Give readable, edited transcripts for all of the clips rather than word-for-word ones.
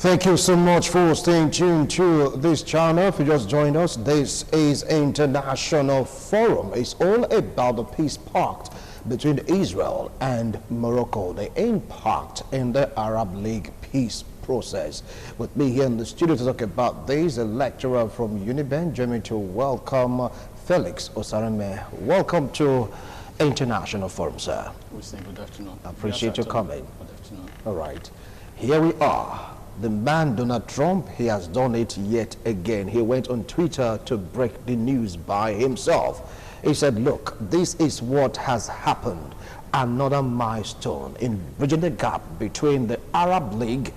Thank you so much for staying tuned to this channel. If you just joined us, this is International Forum. It's all about the peace pact between Israel and Morocco, the impact in the Arab League peace process. With me here in the studio to talk about this, a lecturer from UNIBEN, joining me to welcome Felix Osareme. Welcome to International Forum, sir. Good afternoon. I appreciate your coming. Good afternoon. All right. Here we are. The man Donald Trump, he has done it yet again. He went on Twitter to break the news by himself. He said, look, this is what has happened. Another milestone in bridging the gap between the Arab League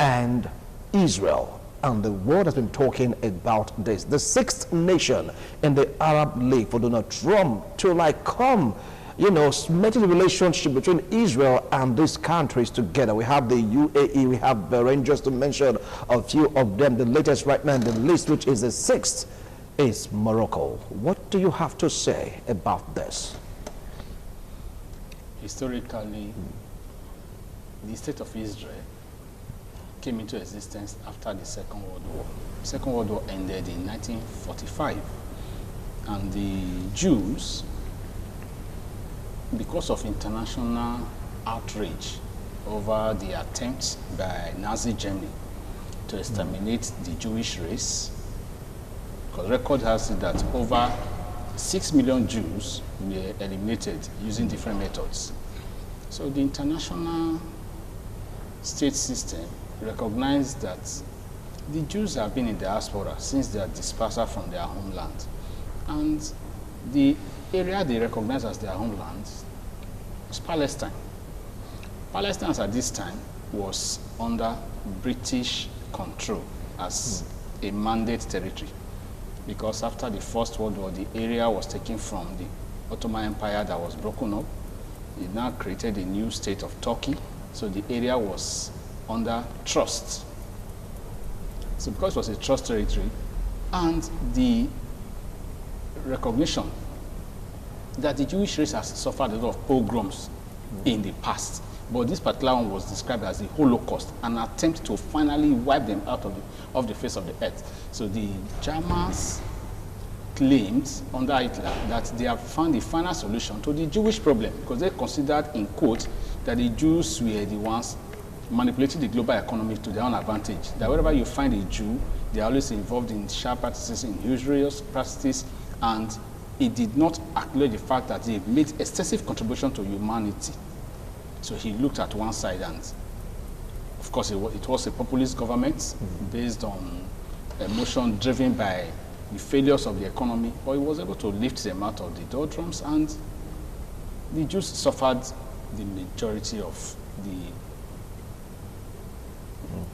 and Israel. And the world has been talking about this. The sixth nation in the Arab League for Donald Trump to come, cementing the relationship between Israel and these countries together. We have the UAE, we have Bahrain, just to mention a few of them. The latest right now in the list, which is the sixth, is Morocco. What do you have to say about this? Historically, the state of Israel came into existence after the Second World War. The Second World War ended in 1945, and the Jews, because of international outrage over the attempt by Nazi Germany to exterminate the Jewish race, because record has it that over 6 million Jews were eliminated using different methods. So the international state system recognized that the Jews have been in diaspora since their dispersal from their homeland. And the area they recognize as their homeland is Palestine. Palestine at this time was under British control as a mandate territory, because after the First World War, the area was taken from the Ottoman Empire that was broken up. It now created a new state of Turkey, so the area was under trust. So because it was a trust territory, and the recognition that the Jewish race has suffered a lot of pogroms in the past, but this particular one was described as the Holocaust, an attempt to finally wipe them out of the face of the earth. So the Germans claimed under Hitler that they have found the final solution to the Jewish problem, because they considered, in quote, that the Jews were the ones manipulating the global economy to their own advantage. That wherever you find a Jew, they are always involved in sharp practices, in usurious practices, and it did not acknowledge the fact that they made excessive contribution to humanity. So he looked at one side, and of course it was a populist government based on emotion driven by the failures of the economy, but he was able to lift them out of the doldrums, and the Jews suffered the majority of the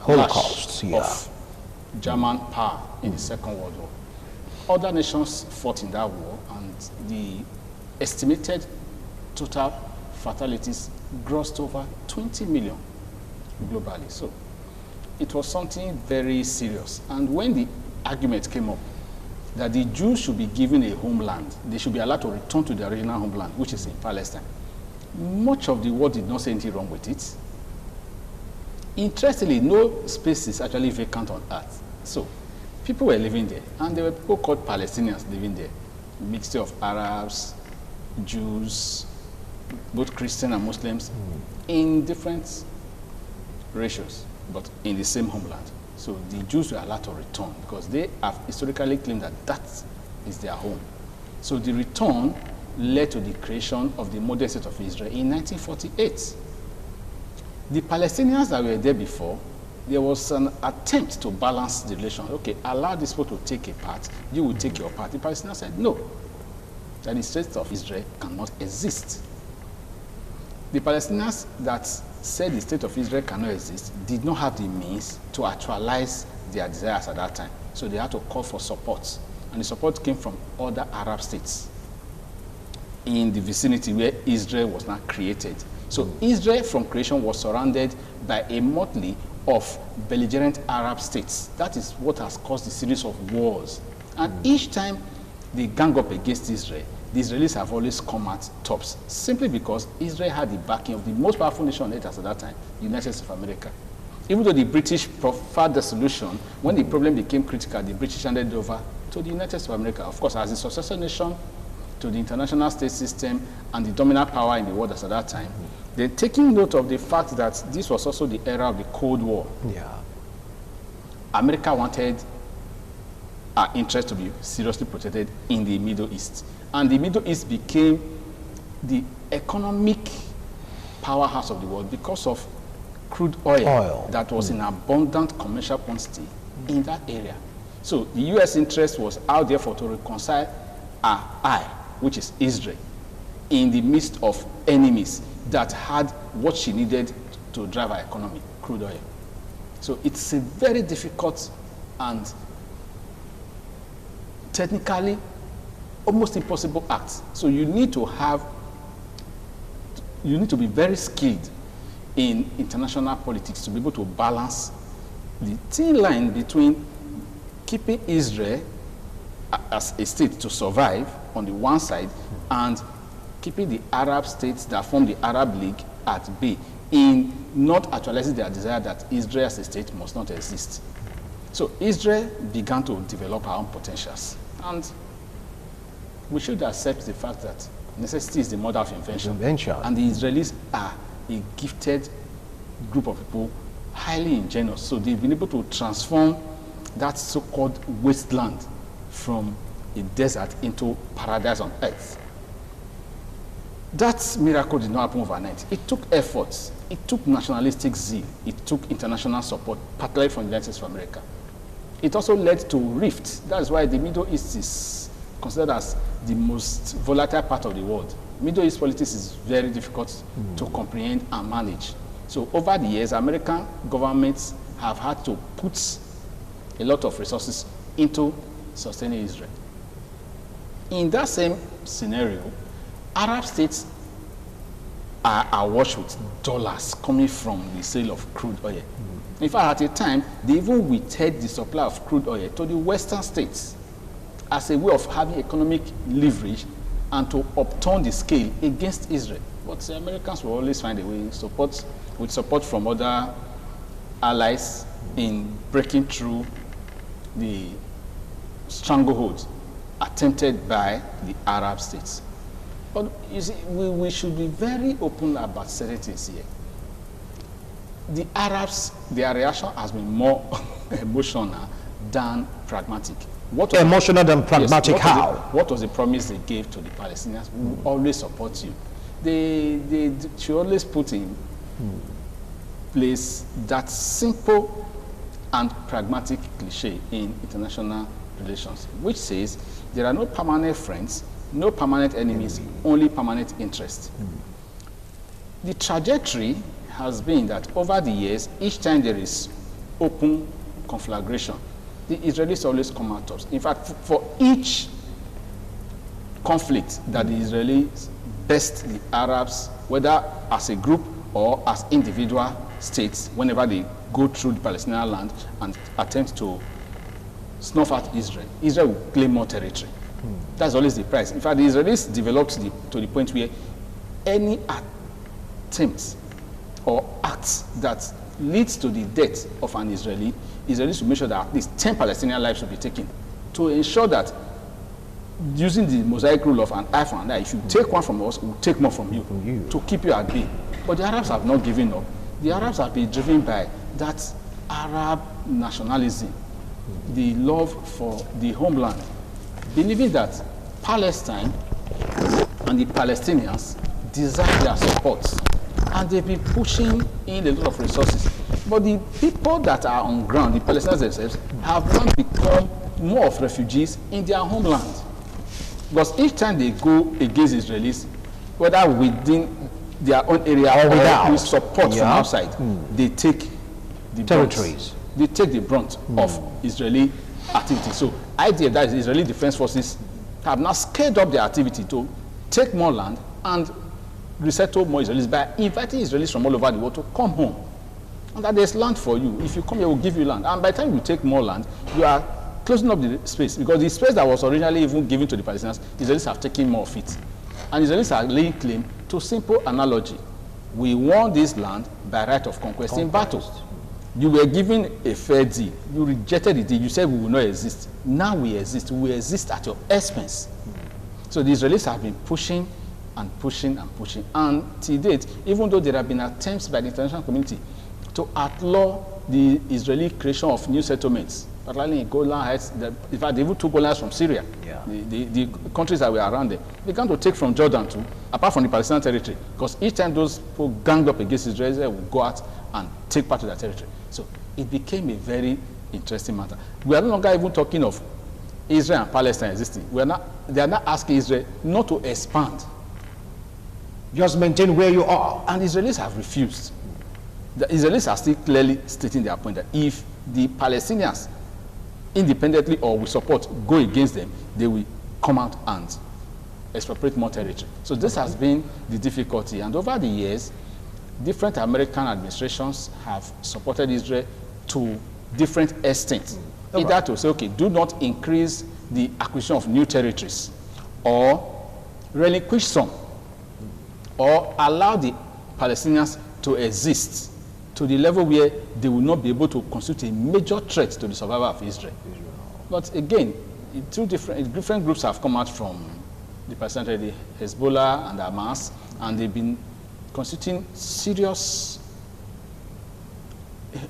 Holocaust of German power in the Second World War. Other nations fought in that war, and the estimated total fatalities grossed over 20 million globally. So it was something very serious. And when the argument came up that the Jews should be given a homeland, they should be allowed to return to their original homeland, which is in Palestine, much of the world did not say anything wrong with it. Interestingly, no space is actually vacant on earth. So people were living there, and there were people called Palestinians living there, a mixture of Arabs, Jews, both Christian and Muslims, in different ratios, but in the same homeland. So the Jews were allowed to return because they have historically claimed that that is their home. So the return led to the creation of the modern state of Israel in 1948. The Palestinians that were there before, there was an attempt to balance the relation. Okay, allow these people to take a part, you will take your part. The Palestinians said no, that the state of Israel cannot exist. The Palestinians that said the state of Israel cannot exist did not have the means to actualize their desires at that time. So they had to call for support. And the support came from other Arab states in the vicinity where Israel was now created. So Israel from creation was surrounded by a motley of belligerent Arab states. That is what has caused a series of wars. And each time they gang up against Israel, the Israelis have always come at tops, simply because Israel had the backing of the most powerful nation on earth at that time, the United States of America. Even though the British preferred the solution, when the problem became critical, the British handed it over to the United States of America, of course, as the successor nation to the international state system and the dominant power in the world at that time. Then taking note of the fact that this was also the era of the Cold War. Yeah. America wanted our interest to be seriously protected in the Middle East. And the Middle East became the economic powerhouse of the world because of crude oil that was in abundant commercial quantity in that area. So the U.S. interest was out there to reconcile our eye, which is Israel, in the midst of enemies that had what she needed to drive our economy, crude oil. So it's a very difficult and technically almost impossible act. So you need to be very skilled in international politics to be able to balance the thin line between keeping Israel as a state to survive on the one side and keeping the Arab states that form the Arab League at bay in not actualizing their desire that Israel as a state must not exist. So Israel began to develop her own potentials. And we should accept the fact that necessity is the mother of invention. And the Israelis are a gifted group of people, highly ingenious. So they've been able to transform that so-called wasteland from a desert into paradise on earth. That miracle did not happen overnight. It took efforts. It took nationalistic zeal. It took international support, particularly from the United States of America. It also led to rifts. That's why the Middle East is considered as the most volatile part of the world. Middle East politics is very difficult to comprehend and manage. So over the years, American governments have had to put a lot of resources into sustaining Israel. In that same scenario, Arab states are awash with dollars coming from the sale of crude oil. In fact, at a time, they even withheld the supply of crude oil to the Western states as a way of having economic leverage and to upturn the scale against Israel. But the Americans will always find a way, with support from other allies, in breaking through the stranglehold attempted by the Arab states. But you see, we should be very open about certain things here. The Arabs, their reaction has been more emotional than pragmatic. Emotional than pragmatic, yes, how? What was the promise they gave to the Palestinians? We will always support you. They should always put in place that simple and pragmatic cliche in international relations, which says there are no permanent friends, no permanent enemies, only permanent interests. The trajectory has been that over the years, each time there is open conflagration, the Israelis always come out tops. In fact, for each conflict that the Israelis best the Arabs, whether as a group or as individual states, whenever they go through the Palestinian land and attempt to snuff out Israel, Israel will claim more territory. That's always the price. In fact, the Israelis developed to the point where any attempt or act that leads to the death of an Israeli, Israelis will make sure that at least 10 Palestinian lives will be taken to ensure that, using the mosaic rule of an eye for an eye, if you take one from us, we'll take more from you to keep you at bay. But the Arabs have not given up. The Arabs have been driven by that Arab nationalism, the love for the homeland, believing that Palestine and the Palestinians deserve their support. And they've been pushing in a lot of resources. But the people that are on ground, the Palestinians themselves, have now become more of refugees in their homeland. Because each time they go against Israelis, whether within their own area or with support from outside, they take the territories. They take the brunt of Israeli activity. So idea that the Israeli Defense Forces have now scaled up their activity to take more land and resettle more Israelis by inviting Israelis from all over the world to come home. And that there's land for you. If you come here, we'll give you land. And by the time you take more land, you are closing up the space. Because the space that was originally even given to the Palestinians, Israelis have taken more of it. And Israelis are laying claim to simple analogy. We won this land by right of conquest in battle. You were given a fair deal. You rejected the deal. You said we will not exist. Now we exist. We exist at your expense. So the Israelis have been pushing and pushing and pushing. And to date, even though there have been attempts by the international community to outlaw the Israeli creation of new settlements, particularly in Golan Heights, in fact, they even took Golan from Syria. Yeah. The countries that were around there began to take from Jordan too, apart from the Palestinian territory, because each time those people ganged up against Israel, they would go out and take part of their territory. So it became a very interesting matter. We are no longer even talking of Israel and Palestine existing. They are not asking Israel not to expand. Just maintain where you are. And Israelis have refused. The Israelis are still clearly stating their point that if the Palestinians, independently or with support, go against them, they will come out and expropriate more territory. So this has been the difficulty. And over the years, different American administrations have supported Israel to different extents. Either to say, okay, do not increase the acquisition of new territories, or relinquish some, or allow the Palestinians to exist to the level where they will not be able to constitute a major threat to the survival of Israel. But again, different groups have come out from the Palestinian, the Hezbollah and Hamas, and they've been constituting serious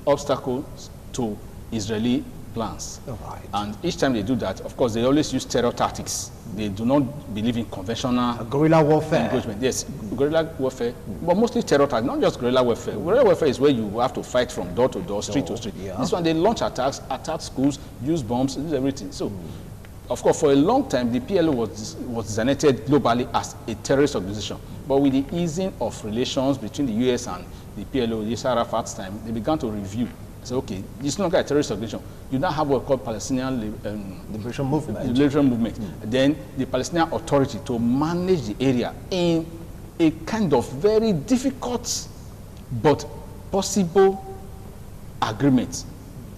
obstacles to Israeli plans. Right. And each time they do that, of course, they always use terror tactics. They do not believe in conventional guerrilla warfare. engagement. Yes, guerrilla warfare, but mostly terror tactics, not just guerrilla warfare. Guerrilla warfare is where you have to fight from door to door, street to street. Yeah. This one, they launch attacks, attack schools, use bombs, use everything. So, of course, for a long time, the PLO was designated globally as a terrorist organization. But with the easing of relations between the US and the PLO, the Yasser Arafat's time, they began to review. So, okay, it's no longer a terrorist organization. You now have what we call Palestinian Liberation Movement. Liberation Movement. Then the Palestinian Authority to manage the area in a kind of very difficult but possible agreement.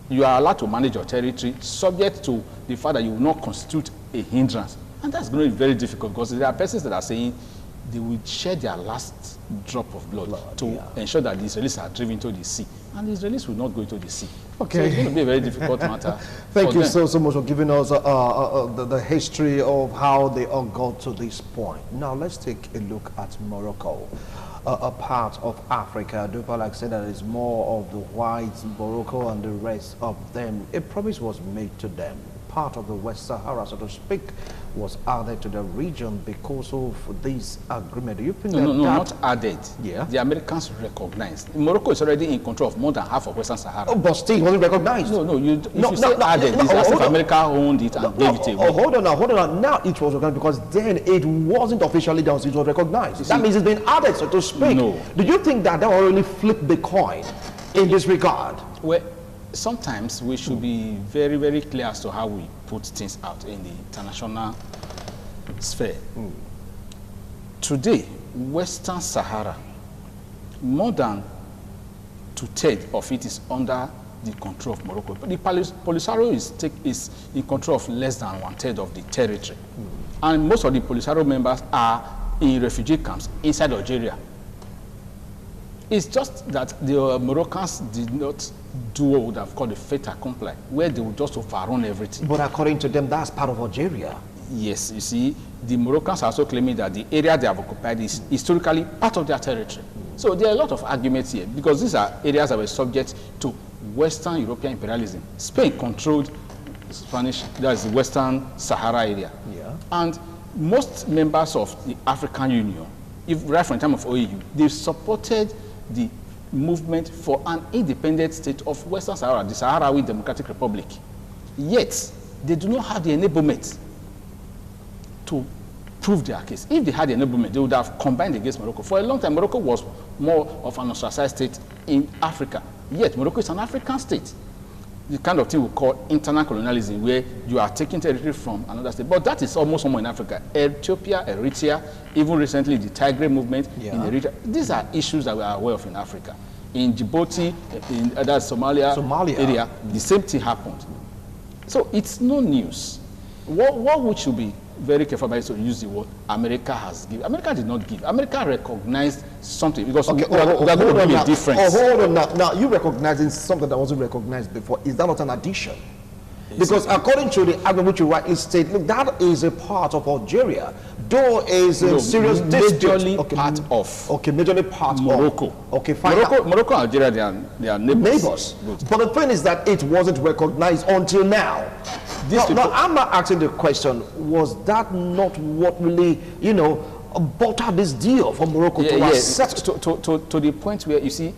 You are allowed to manage your territory subject to the fact that you will not constitute a hindrance. And that's going to be very difficult because there are persons that are saying they will shed their last drop of blood to ensure that the Israelis are driven to the sea. And the Israelis will not go into the sea. Okay. So it's going to be a very difficult matter. Thank you so much for giving us the history of how they all got to this point. Now let's take a look at Morocco. A part of Africa, Dupa like said that it's more of the whites, Morocco and the rest of them. A promise was made to them. Part of the West Sahara, so to speak, was added to the region because of this agreement. Do you think no, not added. Yeah. The Americans recognized. Morocco is already in control of more than half of Western Sahara. Oh, but still wasn't recognized. No, if you say added, it's as if America owned it and gave it away. Oh, hold on now. Now it was recognized because then it wasn't officially done, so it was recognized. That means it's been added, so to speak. No. Do you think that will really flip the coin in this regard? Well, sometimes we should be very, very clear as to how we put things out in the international sphere. Today, Western Sahara, more than 2/3 of it is under the control of Morocco. But the Polisario is in control of less than 1/3 of the territory. And most of the Polisario members are in refugee camps inside Algeria. It's just that the Moroccans did not do what would have called a fait accompli, where they would just overrun everything. But according to them, that's part of Algeria. Yes, you see, the Moroccans are also claiming that the area they have occupied is historically part of their territory. So there are a lot of arguments here, because these are areas that were subject to Western European imperialism. Spain controlled Spanish, that's the Western Sahara area. Yeah. And most members of the African Union, right from the time of OAU, they've supported the movement for an independent state of Western Sahara, the Sahrawi Democratic Republic. Yet, they do not have the enablement to prove their case. If they had the enablement, they would have combined against Morocco. For a long time, Morocco was more of an ostracized state in Africa. Yet, Morocco is an African state. The kind of thing we call internal colonialism, where you are taking territory from another state. But that is almost somewhere in Africa. Ethiopia, Eritrea, even recently the Tigray movement in Eritrea. These are issues that we are aware of in Africa. In Djibouti, in that Somalia area, the same thing happened. So it's no news. what we should be very careful about is to use the word America has given. America did not give. America recognized something because we are going to be a difference. Hold on now. Now, you recognizing something that wasn't recognized before. Is that not an addition? Because according to the argument which you rightly state, look, that is a part of Algeria. Though is a serious majorly part of. Okay, majorly part Morocco. of. Okay, fine. Morocco and Algeria, they are neighbors. But the thing is that it wasn't recognized until now. Now, I'm not asking the question, was that not what really, you know, buttered this deal for Morocco to accept? To the point where, you see,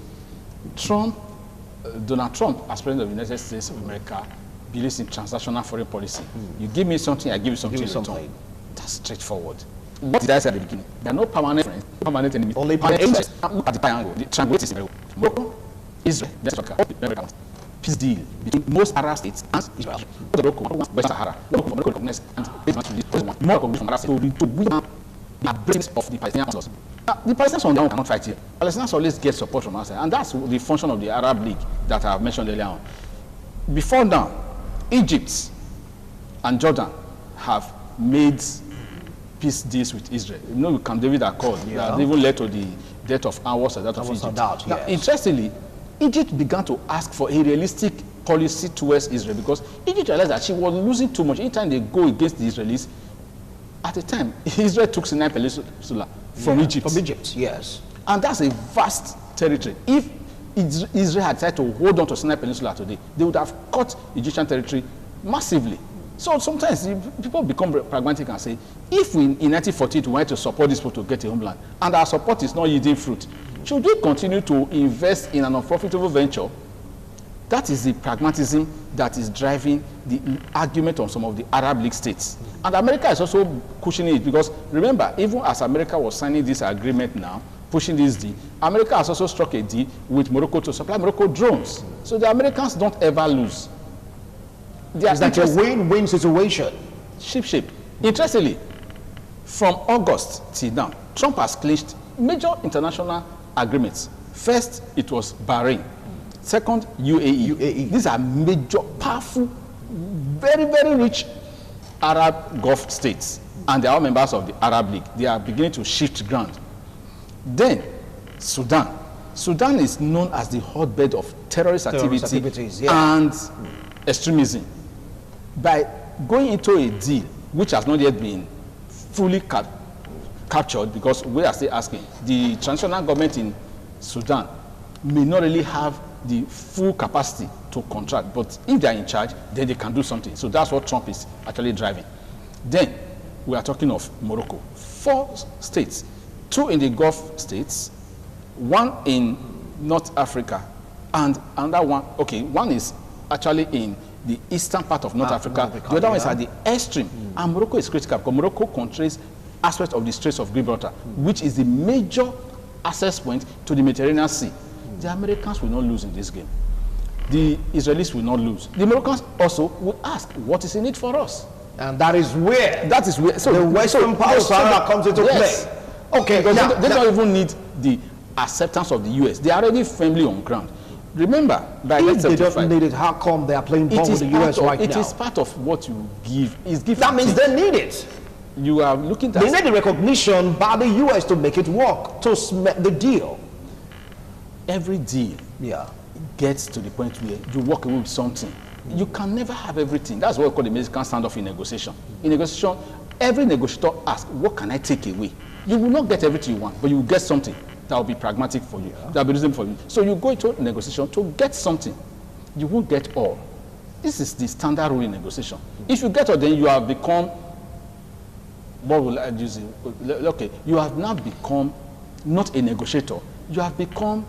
Donald Trump, as President of the United States of America, believes in transnational foreign policy. You give me something, I give you something in return. That's straightforward. What did I say at the beginning? There are no permanent friends, permanent enemies. Only permanent interests. Look at the triangle. The triangle is Morocco, Israel, America. Peace deal between most Arab states and Israel. Morocco, West Sahara. Morocco recognized and Morocco from Arab states to win the embrace of the Palestinians. The Palestinians on their own cannot fight here. Palestinians always get support from outside, and that's the function of the Arab League that I have mentioned earlier on. Before now, Egypt and Jordan have made peace deals with Israel. You know, Camp David Accord that even led to the death of Anwar Sadat of Egypt. Now, interestingly, Egypt began to ask for a realistic policy towards Israel because Egypt realized that she was losing too much. Anytime they go against the Israelis, at the time, Israel took Sinai Peninsula from Egypt. From Egypt, yes. And that's a vast territory. If Israel had tried to hold on to Sinai Peninsula today, they would have cut Egyptian territory massively. So sometimes people become pragmatic and say, if we in 1948 wanted to support these people to get a homeland, and our support is not yielding fruit, should we continue to invest in an unprofitable venture? That is the pragmatism that is driving the argument on some of the Arab League states. And America is also cushioning it because, remember, even as America was signing this agreement now, pushing this deal, America has also struck a deal with Morocco to supply Morocco drones. So the Americans don't ever lose. It's like a win-win situation. Shape. Interestingly, from August till now, Trump has clinched major international agreements. First, it was Bahrain. Second, UAE. These are major, powerful, very, very rich Arab Gulf states. And they are all members of the Arab League. They are beginning to shift ground. Then, Sudan. Sudan is known as the hotbed of terrorist activities and extremism. By going into a deal which has not yet been fully captured, because we are still asking, the transitional government in Sudan may not really have the full capacity to contract, but if they are in charge, then they can do something. So that's what Trump is actually driving. Then we are talking of Morocco. 4 states, 2 in the Gulf states, 1 in North Africa, and another one, okay, one is actually in the eastern part of North Africa. The other one is at the extreme. And Morocco is critical because Morocco controls aspects of the Straits of Gibraltar, which is the major access point to the Mediterranean Sea. The Americans will not lose in this game. The Israelis will not lose. The Moroccans also will ask, what is in it for us? And that is where so the Western power comes into play. Okay, because they don't even need the acceptance of the US. They are already firmly on ground. Remember, by if they don't need it, how come they are playing ball with the US right now? It is part of what you give. That means they need it. You are looking at... They need the recognition by the US to make it work, to cement the deal. Every deal gets to the point where you walk away with something. You can never have everything. That's what we call the Mexican standoff in negotiation. In negotiation, every negotiator asks, what can I take away? You will not get everything you want, but you will get something that will be pragmatic for you, that will be reasonable for you. So you go into a negotiation to get something. You won't get all. This is the standard rule in negotiation. If you get all, then you have become, what will I use? Okay, you have now become not a negotiator. You have become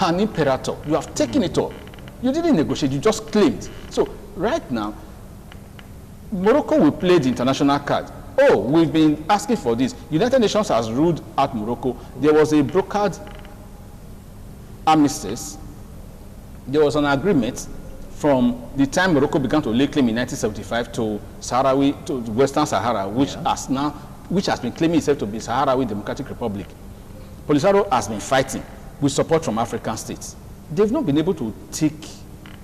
an imperator. You have taken it all. You didn't negotiate, you just claimed. So right now, Morocco will play the international card. Oh, we've been asking for this. United Nations has ruled out Morocco. There was a brokered armistice. There was an agreement from the time Morocco began to lay claim in 1975 to Western Sahara, which has been claiming itself to be Sahrawi Democratic Republic. Polisario has been fighting with support from African states. They've not been able to take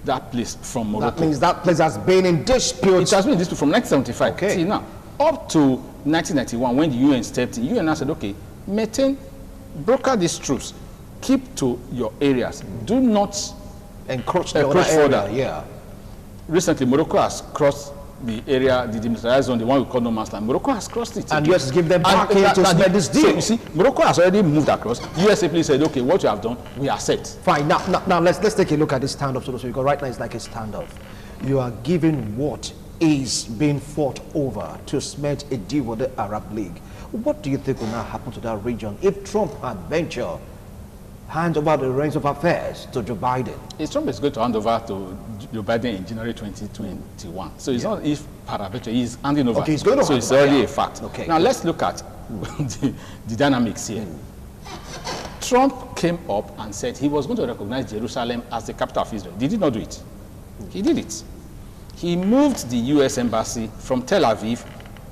that place from Morocco. That means that place has been in dispute. It has been in dispute from 1975. Okay. See now, up to 1991, when the UN stepped in, UN said, okay, broker these troops, keep to your areas. Do not encroach further. Yeah. Recently, Morocco has crossed the area, the demilitarized zone, the one we call no man's land. Morocco has crossed it. And US give them back in to spend this deal. So you see, Morocco has already moved across. US simply said, okay, what you have done, we accept. Fine. Now let's take a look at this standoff. So because right now it's like a standoff. You are giving what is being fought over to cement a deal with the Arab League. What do you think will now happen to that region if Trump had venture hand over the reins of affairs to Joe Biden? Trump is going to hand over to Joe Biden in January 2021. So it's not if paraventure, he's handing over. Okay, he's going to so it's already a fact. Okay. Now let's look at the dynamics here. Trump came up and said he was going to recognize Jerusalem as the capital of Israel. Did he not do it? He did it. He moved the U.S. embassy from Tel Aviv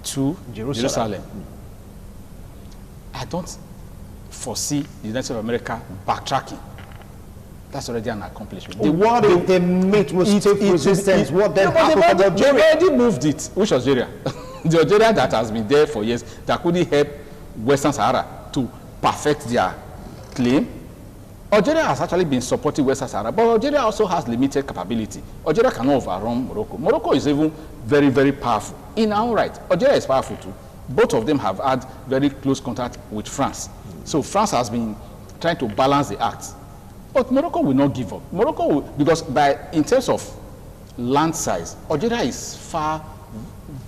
to Jerusalem. I don't foresee the United States of America backtracking. That's already an accomplishment. What if they meet with stiff resistance? What then happened to Algeria? They already moved it. Which Algeria? The Algeria that has been there for years, that couldn't help Western Sahara to perfect their claim. Algeria has actually been supporting Western Sahara, but Algeria also has limited capability. Algeria cannot overrun Morocco. Morocco is even very, very powerful in our own right. Algeria is powerful too. Both of them have had very close contact with France. So France has been trying to balance the act. But Morocco will not give up. Morocco will, because in terms of land size, Algeria is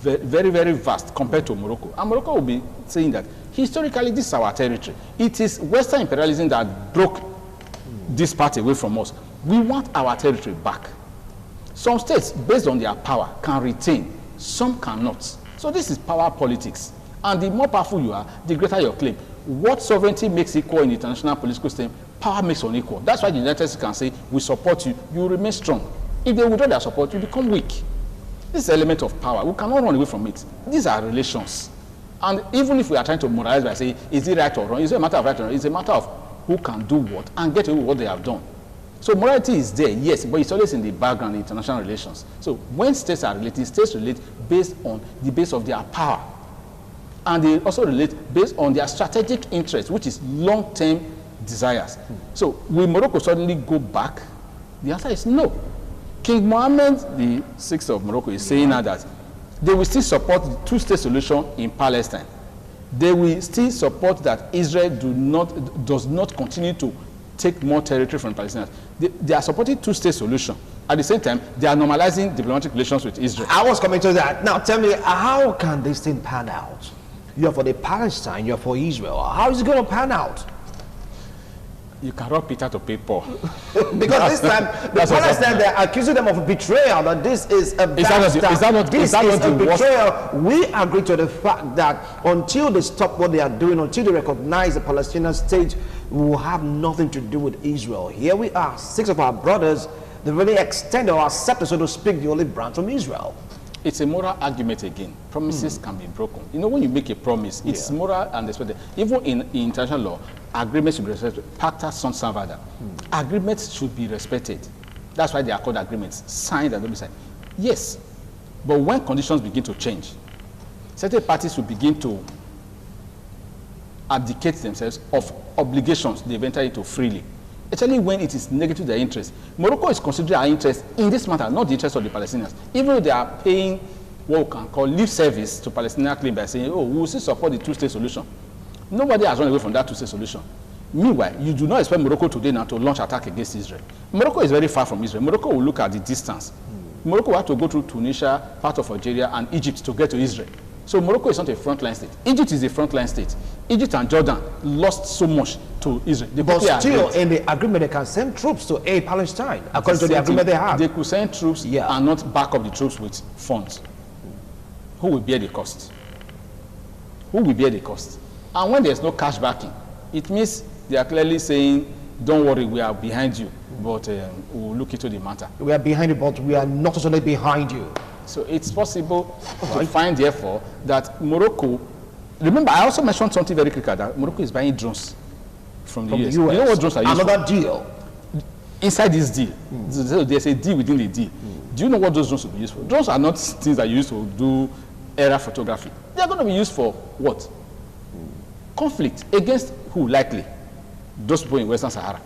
very, very vast compared to Morocco. And Morocco will be saying that historically this is our territory. It is Western imperialism that broke this part away from us. We want our territory back. Some states, based on their power, can retain. Some cannot. So this is power politics. And the more powerful you are, the greater your claim. What sovereignty makes equal in the international political system, power makes unequal. That's why the United States can say, we support you, you remain strong. If they withdraw their support, you become weak. This is an element of power. We cannot run away from it. These are relations. And even if we are trying to moralize by saying, is it right or wrong? It's not a matter of right or wrong. It's a matter of who can do what and get away with what they have done. So morality is there, yes, but it's always in the background in international relations. So when states are related, states relate based on the base of their power. And they also relate based on their strategic interest, which is long-term desires. So will Morocco suddenly go back? The answer is no. King Mohammed VI of Morocco is saying now that they will still support the two-state solution in Palestine. They will still support that Israel does not continue to take more territory from Palestinians. They are supporting two-state solution. At the same time, they are normalizing diplomatic relations with Israel. I was coming to that. Now tell me, how can this thing pan out? You're for the Palestine, you're for Israel. How is it going to pan out? You can rob Peter to pay Paul. Because this time, the Palestine, they're accusing them of betrayal, that this is a betrayal. We agree to the fact that until they stop what they are doing, until they recognize the Palestinian state, we will have nothing to do with Israel. Here we are, 6 of our brothers, they really extend or accept, so to speak, the olive branch from Israel. It's a moral argument again. Promises can be broken. You know, when you make a promise, it's moral and expected. Even in international law, agreements should be respected. Pacta sunt servanda. Agreements should be respected. That's why they are called agreements. Signed and not be signed. Yes, but when conditions begin to change, certain parties will begin to abdicate themselves of obligations they've entered into freely. Especially when it is negative to their interest. Morocco is considering our interest in this matter, not the interest of the Palestinians. Even though they are paying what we can call lip service to Palestinian claim by saying, oh, we will still support the two-state solution. Nobody has run away from that two-state solution. Meanwhile, you do not expect Morocco today now to launch attack against Israel. Morocco is very far from Israel. Morocco will look at the distance. Morocco will have to go through Tunisia, part of Algeria, and Egypt to get to Israel. So Morocco is not a frontline state. Egypt is a frontline state. Egypt and Jordan lost so much to Israel. But still, in the agreement, they can send troops to aid Palestine, according to the agreement they have. They could send troops and not back up the troops with funds. Who will bear the cost? Who will bear the cost? And when there's no cash backing, it means they are clearly saying, don't worry, we are behind you, but we'll look into the matter. We are behind you, but we are not totally behind you. So it's possible to find, therefore, that Morocco, remember, I also mentioned something very critical, that Morocco is buying drones from the US. You know what drones are used Another deal. inside this deal. So there's a deal within the deal. Do you know what those drones will be used for? Drones are not things that you use to do aerial photography. They're going to be used for what? Conflict against who? Likely those people in Western Sahara.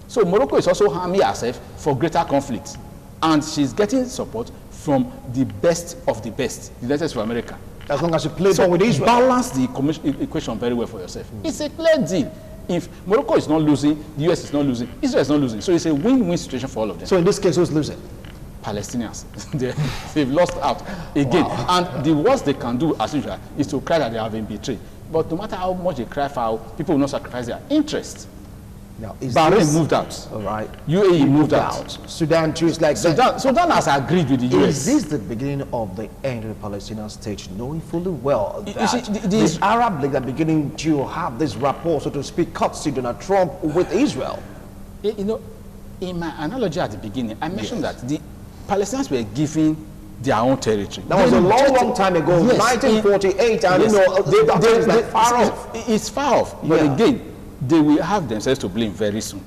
So Morocco is also harming herself for greater conflict, and she's getting support from the best of the best, the United States of America. As long as you play ball with Israel. Balance the equation very well for yourself. It's a clear deal. If Morocco is not losing, the US is not losing, Israel is not losing. So it's a win-win situation for all of them. So in this case, who's losing? Palestinians. They've lost out again. Wow. And the worst they can do, as usual, is to cry that they have been betrayed. But no matter how much they cry foul, people will not sacrifice their interest. Now, Bahrain moved out. All right. UAE moved out. Sudan too is like Sudan has agreed with the US. Is this the beginning of the end of the Palestinian state, knowing fully well that see, the Arab League are beginning to have this rapport, so to speak, courtesy Donald Trump with Israel? You know, in my analogy at the beginning, I mentioned that the Palestinians were given their own territory. That was a long time ago, 1948, and you know, they far off. It's far off, but again, they will have themselves to blame very soon.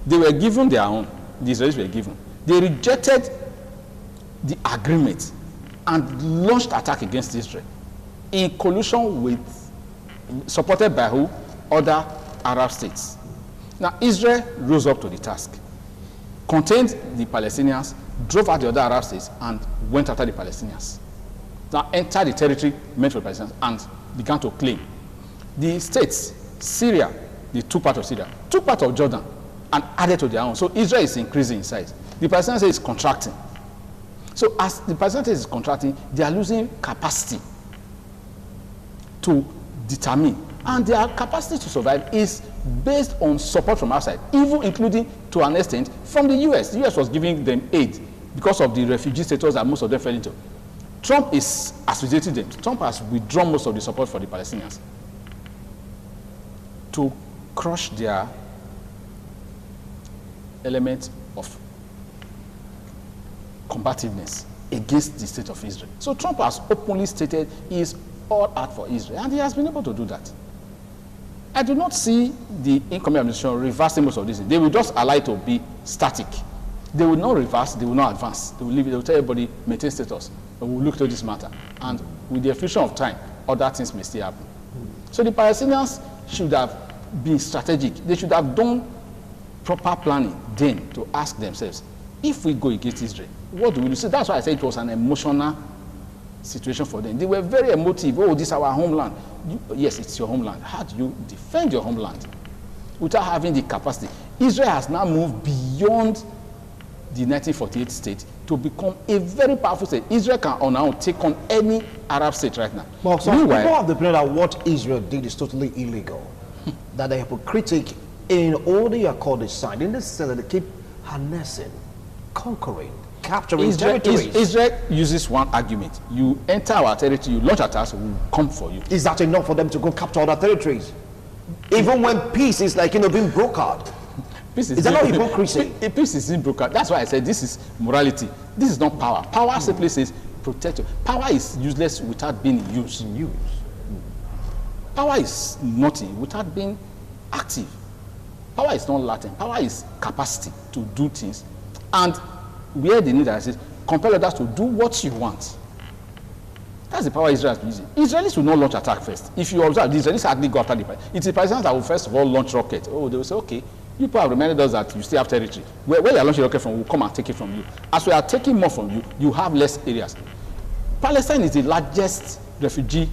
They were given their own, the Israelis were given. They rejected the agreement and launched attack against Israel in collusion with, supported by who? Other Arab states. Now, Israel rose up to the task, contained the Palestinians, drove out the other Arab states, and went after the Palestinians. Now, entered the territory meant for the Palestinians and began to claim. The states, Syria, they took part of Syria, took part of Jordan, and added to their own. So Israel is increasing in size. The Palestinian state is contracting. So as the Palestinian state is contracting, they are losing capacity to determine. And their capacity to survive is based on support from outside, even including, to an extent, from the US. The US was giving them aid because of the refugee status that most of them fell into. Trump is associating them. Trump has withdrawn most of the support for the Palestinians to crush their element of combativeness against the state of Israel. So Trump has openly stated he is all out for Israel, and he has been able to do that. I do not see the incoming administration reversing most of this. They will just allow it to be static. They will not reverse, they will not advance. They will leave it, they will tell everybody, maintain status. We will look to this matter. And with the effusion of time, other things may still happen. So the Palestinians should have been strategic. They should have done proper planning then to ask themselves, if we go against Israel, what do we do? So that's why I said it was an emotional situation for them. They were very emotive. Oh, this is our homeland. Yes, it's your homeland. How do you defend your homeland without having the capacity? Israel has now moved beyond the 1948 state to become a very powerful state. Israel can now take on any Arab state right now. Well, so people have the opinion that what Israel did is totally illegal. That they are hypocritic in all the accord they signed. In this sense, they keep harnessing, conquering, capturing territories. Israel uses one argument. You enter our territory, you launch attacks, we will come for you. Is that enough for them to go capture other territories? Even when peace is like, being brokered. Is that not hypocrisy? Peace is in brokered. That's why I said this is morality. This is not power. Power simply says protect you. Power is useless without being used. Power is nothing without being active. Power is not latent. Power is capacity to do things. And where the need is, compel others to do what you want. That's the power Israel is using. Israelis will not launch attack first. If you observe, the Israelis hardly go after the Palestinians. It's the Palestinians that will first of all launch rocket. Oh, they will say, okay, you people have reminded us that you still have territory. Where you are launching rocket from, we'll come and take it from you. As we are taking more from you, you have less areas. Palestine is the largest refugee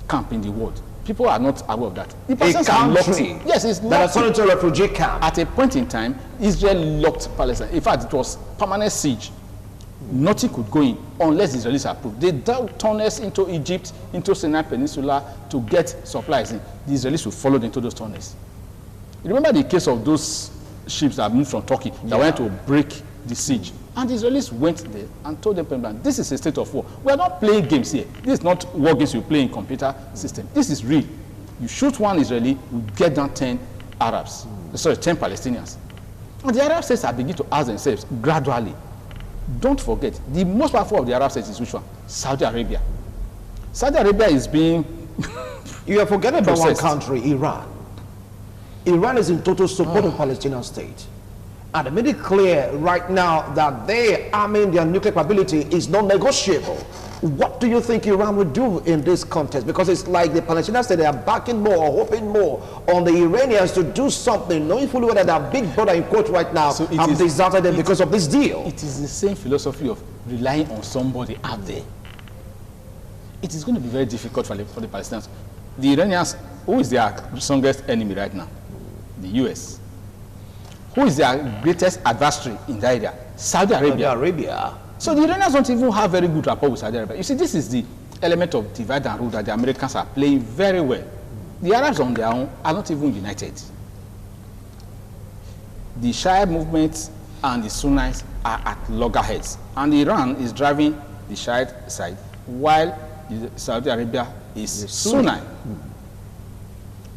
camp in the world. People are not aware of that. The Palestinians are locked in. Yes, it's locked. That has turned into a refugee camp. At a point in time, Israel locked Palestine. In fact, it was permanent siege. Nothing could go in unless the Israelis approved. They dug tunnels into Egypt, into Sinai Peninsula to get supplies in. The Israelis would follow into those tunnels. You remember the case of those ships that moved from Turkey that went to break the siege? And the Israelis went there and told them, this is a state of war. We are not playing games here. This is not war games you play in computer system. This is real. You shoot one Israeli, you get down 10 Arabs. Sorry, 10 Palestinians. And the Arab states are beginning to ask themselves gradually. Don't forget, the most powerful of the Arab states is which one? Saudi Arabia. Saudi Arabia is being You are forgetting about one country, Iran. Iran is in total support of Palestinian state. And they made it clear right now that they arming their nuclear capability is non-negotiable. What do you think Iran will do in this contest? Because it's like the Palestinians say they are backing more or hoping more on the Iranians to do something, knowing fully well that their big brother in quote right now have deserted them because of this deal. It is the same philosophy of relying on somebody out there. It is going to be very difficult for the Palestinians. The Iranians, who is their strongest enemy right now? The US. Who is their greatest adversary in that area? Saudi Arabia. So the Iranians don't even have very good rapport with Saudi Arabia. You see, this is the element of divide and rule that the Americans are playing very well. The Arabs on their own are not even united. The Shia movement and the Sunnis are at loggerheads. And Iran is driving the Shiite side, while Saudi Arabia is Sunni.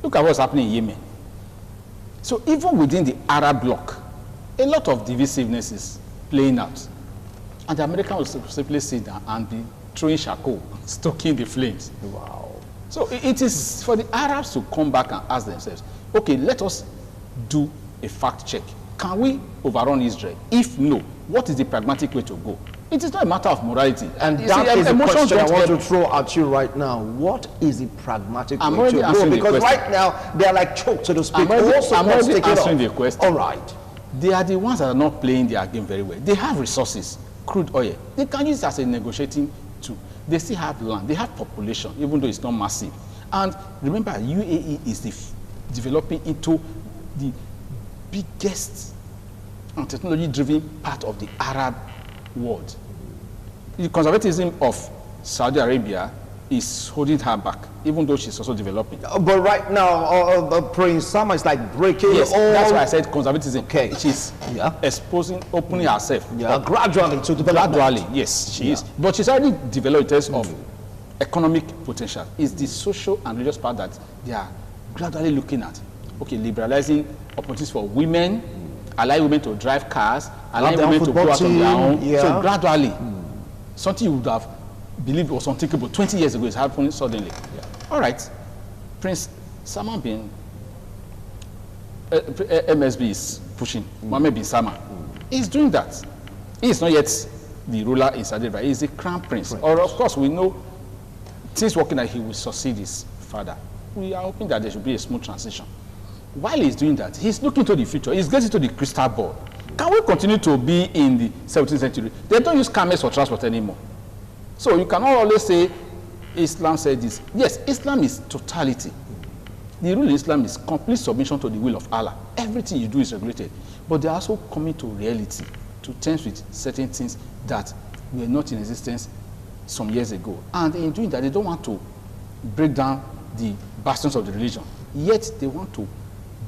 Look at what's happening in Yemen. So even within the Arab bloc, a lot of divisiveness is playing out. And the Americans will simply sit down and be throwing charcoal, stoking the flames. Wow. So it is for the Arabs to come back and ask themselves, okay, let us do a fact check. Can we overrun Israel? If no, what is the pragmatic way to go? It is not a matter of morality. And that is the question I want to throw at you right now. What is the pragmatic way to go? Because right now, they are like choked, so to speak. I'm already answering the question. All right. They are the ones that are not playing their game very well. They have resources, crude oil. They can use it as a negotiating tool. They still have land. They have population, even though it's not massive. And remember, UAE is developing into the biggest and technology-driven part of the Arab world. The conservatism of Saudi Arabia is holding her back, even though she's also developing. But right now, Prince Salman is like breaking yes, all... that's why I said conservatism. Okay. She's exposing, opening herself. Yeah, gradually to development. Gradually, yes, she is. But she's already developed in terms of economic potential. It's the social and religious part that they are gradually looking at. Okay, liberalizing opportunities for women, allowing women to drive cars, allowing women to go out on their own. Yeah. So gradually, something you would have believed was unthinkable 20 years ago is happening suddenly. Yeah. All right, Prince Salman bin MSB is pushing. Mohammed bin Salman is doing that. He is not yet the ruler in Saudi Arabia. He is the crown prince. Or of course, we know things working that he will succeed his father. We are hoping that there should be a smooth transition. While he's doing that, he's looking to the future. He's getting to the crystal ball. Can we continue to be in the 17th century? They don't use camels for transport anymore. So you cannot always say Islam said this. Yes, Islam is totality. The rule in Islam is complete submission to the will of Allah. Everything you do is regulated. But they're also coming to reality, to terms with certain things that were not in existence some years ago. And in doing that, they don't want to break down the bastions of the religion. Yet they want to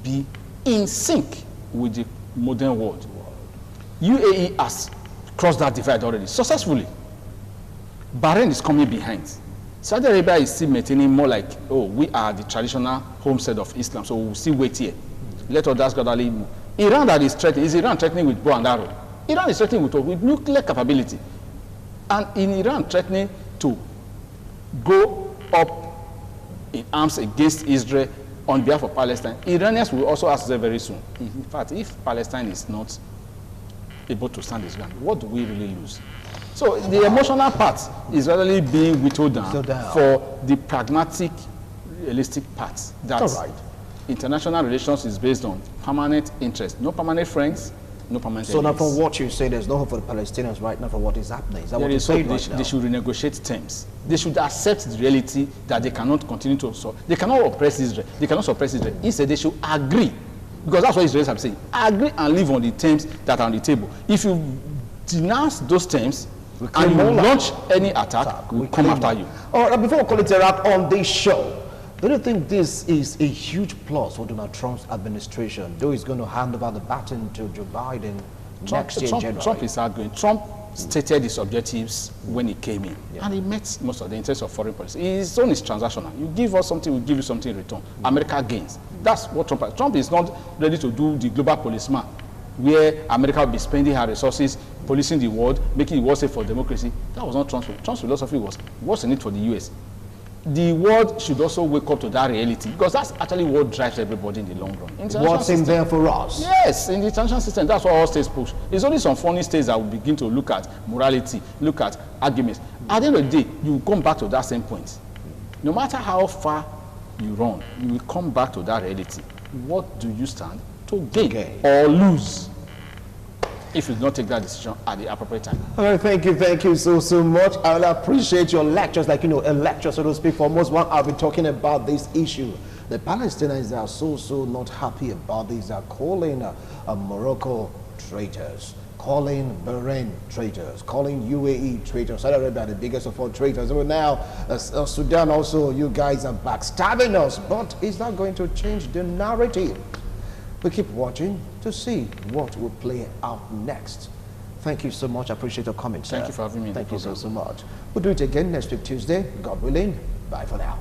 be in sync with the modern world. UAE has crossed that divide already successfully. Bahrain is coming behind. Saudi Arabia is still maintaining more like, oh, we are the traditional homestead of Islam, so we'll still wait here. Let others gradually move. Iran that is threatening, is Iran threatening with bow and arrow? Iran is threatening with nuclear capability. And in Iran threatening to go up in arms against Israel on behalf of Palestine, Iranians will also ask them very soon. In fact, if Palestine is not able to stand its ground, what do we really lose? So the emotional part is really being whittled down for the pragmatic, realistic part. That's right. International relations is based on permanent interest. No permanent friends, no permanent enemies. So now from what you say, there's no hope for the Palestinians right now for what is happening. Is that what you're saying right now? They should renegotiate terms. They should accept the reality that they cannot continue to... So they cannot oppress Israel. They cannot suppress Israel. Instead, they should agree. Because that's what Israelis have said. Agree and live on the terms that are on the table. If you denounce those terms, and you launch any attack, we'll come after you. All right, before we call it a wrap on this show, don't you think this is a huge plus for Donald Trump's administration, though he's going to hand over the baton to Joe Biden next year in January? Trump is outgoing. Trump stated his objectives when he came in, and he met most of the interests of foreign policy. His own is transactional. You give us something, we give you something in return. America gains. That's what Trump is. Trump is not ready to do the global policeman, where America will be spending her resources, policing the world, making the world safe for democracy. That was not Trump's. Trump's philosophy was, what's in it for the US? the world should also wake up to that reality, because that's actually what drives everybody in the long run. What's in there for us? Yes, in the international system, that's what all states push. It's only some funny states that will begin to look at morality, look at arguments. At the end of the day, you will come back to that same point. No matter how far you run, you will come back to that reality. What do you stand to gain or lose if you do not take that decision at the appropriate time? All right, thank you so much. I will appreciate your lectures, like, a lecture, so to speak. For almost 1 hour, I've been talking about this issue. The Palestinians are so not happy about this. They are calling Morocco traitors, calling Bahrain traitors, calling UAE traitors. Saudi Arabia, the biggest of all traitors. So now, Sudan also, you guys are backstabbing us. But is that going to change the narrative? We keep watching to see what will play out next. Thank you so much. I appreciate your comments. Thank you for having me. Thank you so much. We'll do it again next week, Tuesday. God willing. Bye for now.